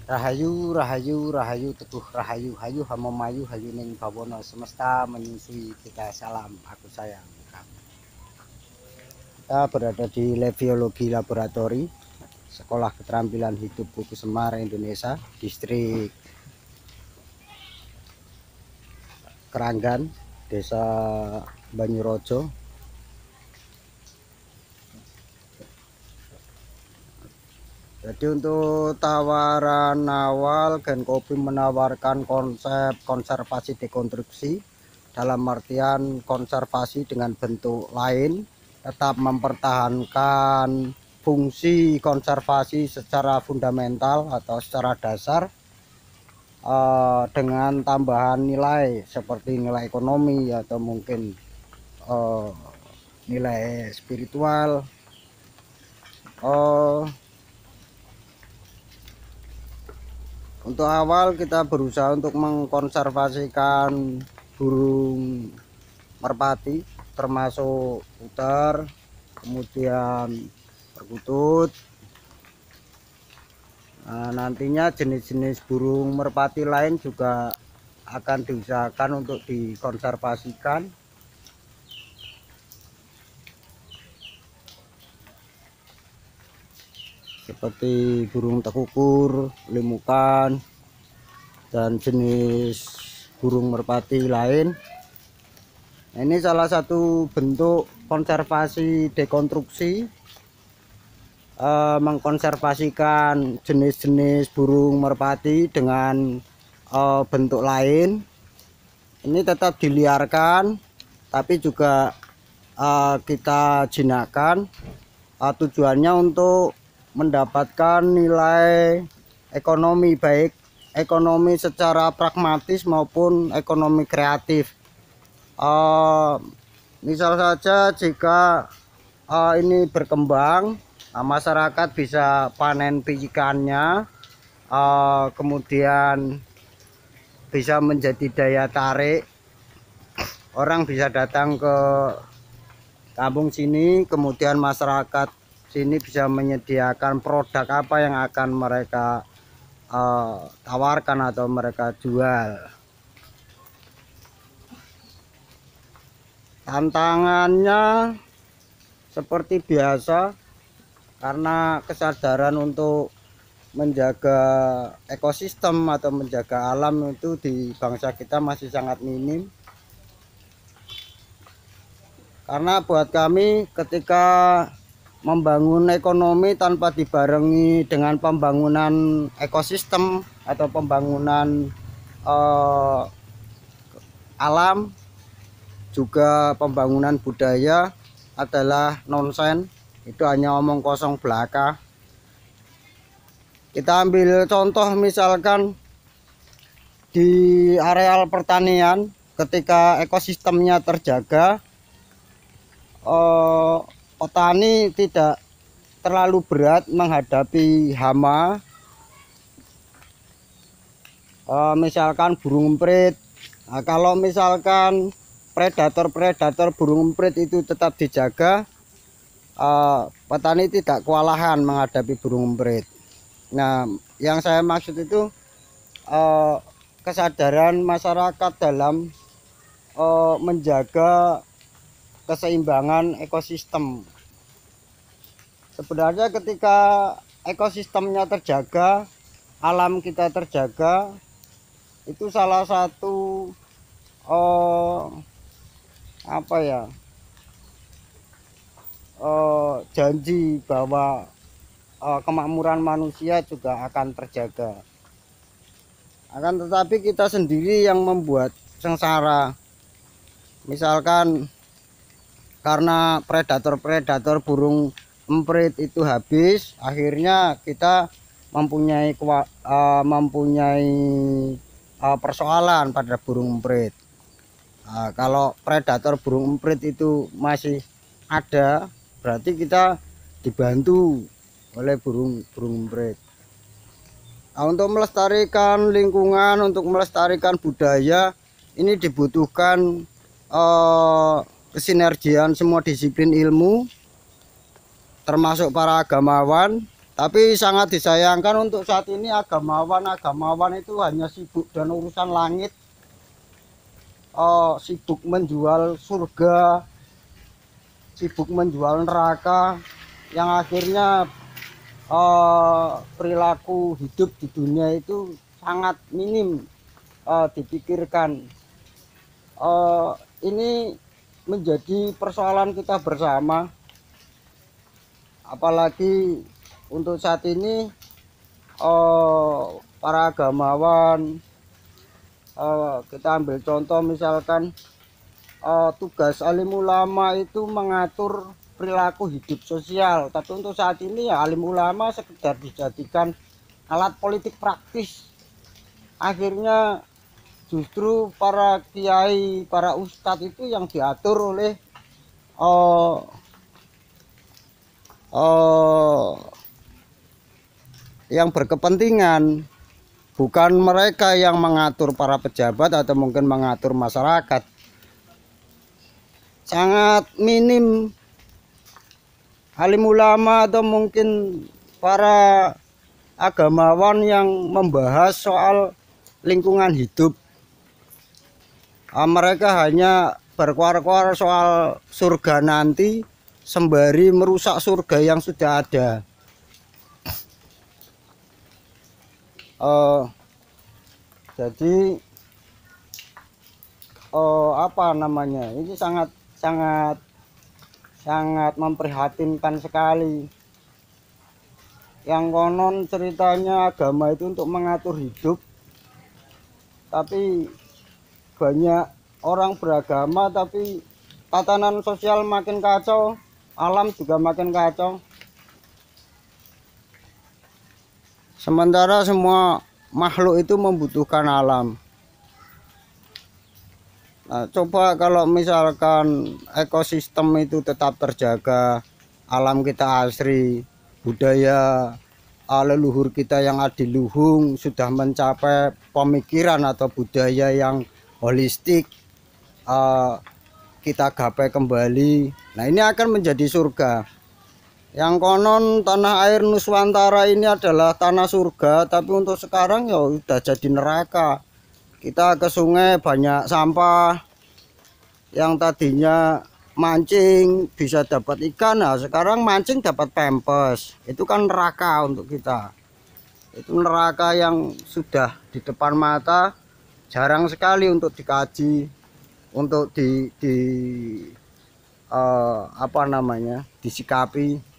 Rahayu, rahayu, rahayu, teguh rahayu, hayu hamamayu, hayu ning bawono semesta menyusui kita, salam aku sayang kamu. Kita berada di Leviologi Laboratori, Sekolah Keterampilan Hidup Buku Semar Indonesia, Distrik Keranggan, Desa Banyurojo. Jadi untuk tawaran awal, Gen Kopi menawarkan konsep konservasi dekonstruksi, dalam artian konservasi dengan bentuk lain, tetap mempertahankan fungsi konservasi secara fundamental atau secara dasar, dengan tambahan nilai seperti nilai ekonomi atau mungkin nilai spiritual. Untuk awal kita berusaha untuk mengkonservasikan burung merpati, termasuk uter, kemudian perkutut. Nah, nantinya jenis-jenis burung merpati lain juga akan diusahakan untuk dikonservasikan. Seperti burung tekukur, limukan, dan jenis burung merpati lain. Nah, ini salah satu bentuk konservasi dekonstruksi, mengkonservasikan jenis-jenis burung merpati dengan bentuk lain. Ini tetap diliarkan, tapi juga kita jinakkan. Tujuannya untuk mendapatkan nilai ekonomi, baik ekonomi secara pragmatis maupun ekonomi kreatif. Misal saja jika ini berkembang, masyarakat bisa panen bijikannya, kemudian bisa menjadi daya tarik, orang bisa datang ke kampung sini, kemudian masyarakat sini bisa menyediakan produk apa yang akan mereka tawarkan atau mereka jual. Tantangannya seperti biasa, karena kesadaran untuk menjaga ekosistem atau menjaga alam itu di bangsa kita masih sangat minim. Karena buat kami, ketika membangun ekonomi tanpa dibarengi dengan pembangunan ekosistem atau pembangunan alam, juga pembangunan budaya, adalah nonsen. Itu hanya omong kosong belaka. Kita ambil contoh misalkan di areal pertanian, ketika ekosistemnya terjaga, petani tidak terlalu berat menghadapi hama, misalkan burung emprit. Nah, kalau misalkan predator burung emprit itu tetap dijaga, petani tidak kewalahan menghadapi burung emprit. Nah, yang saya maksud itu kesadaran masyarakat dalam menjaga keseimbangan ekosistem. Sebenarnya ketika ekosistemnya terjaga, alam kita terjaga, itu salah satu janji bahwa kemakmuran manusia juga akan terjaga. Akan tetapi kita sendiri yang membuat sengsara. Misalkan karena predator burung emprit itu habis, akhirnya kita mempunyai persoalan pada burung emprit. Kalau predator burung emprit itu masih ada, berarti kita dibantu oleh burung emprit. Nah, untuk melestarikan lingkungan, untuk melestarikan budaya, ini dibutuhkan kesinergian semua disiplin ilmu, termasuk para agamawan, Tapi sangat disayangkan untuk saat ini agamawan itu hanya sibuk dan urusan langit, sibuk menjual surga, sibuk menjual neraka, yang akhirnya perilaku hidup di dunia itu sangat minim dipikirkan. Ini menjadi persoalan kita bersama, apalagi untuk saat ini para agamawan, kita ambil contoh misalkan tugas alim ulama itu mengatur perilaku hidup sosial, tapi untuk saat ini ya alim ulama sekedar dijadikan alat politik praktis. Akhirnya justru para kiai, para ustadz itu yang diatur oleh yang berkepentingan, bukan mereka yang mengatur para pejabat atau mungkin mengatur masyarakat. Sangat minim alim ulama atau mungkin para agamawan yang membahas soal lingkungan hidup. Mereka hanya berkuar-kuar soal surga nanti sembari merusak surga yang sudah ada. Jadi apa namanya, ini sangat memprihatinkan sekali. Yang konon ceritanya agama itu untuk mengatur hidup, tapi banyak orang beragama tapi tatanan sosial makin kacau, alam juga makin kacau. Sementara semua makhluk itu membutuhkan alam. Nah, coba kalau misalkan ekosistem itu tetap terjaga, alam kita asri, budaya leluhur kita yang adiluhung sudah mencapai pemikiran atau budaya yang holistik, kita gapai kembali. Nah, ini akan menjadi surga. Yang konon tanah air Nuswantara ini adalah tanah surga, tapi untuk sekarang ya udah jadi neraka. Kita ke sungai banyak sampah, yang tadinya mancing bisa dapat ikan, nah sekarang mancing dapat pempes. Itu kan neraka untuk kita. Itu neraka yang sudah di depan mata, jarang sekali untuk dikaji, untuk apa namanya, disikapi.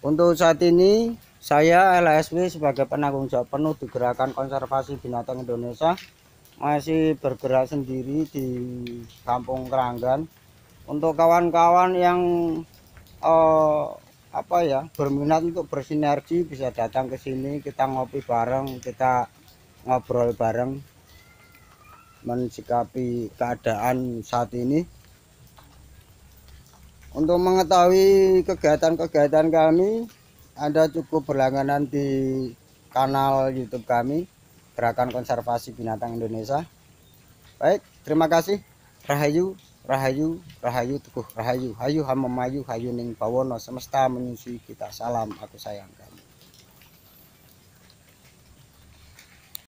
Untuk saat ini saya LSW sebagai penanggung jawab penuh di Gerakan Konservasi Binatang Indonesia masih bergerak sendiri di Kampung Keranggan. Untuk kawan-kawan yang berminat untuk bersinergi bisa datang ke sini, kita ngopi bareng, kita ngobrol bareng mensikapi keadaan saat ini. Untuk mengetahui kegiatan-kegiatan kami, Anda cukup berlangganan di kanal YouTube kami, Gerakan Konservasi Binatang Indonesia. Baik, terima kasih. Rahayu, rahayu, rahayu, teguh rahayu, hayu hamemayu, hayu ning bawono semesta menyusui kita. Salam, aku sayang kamu.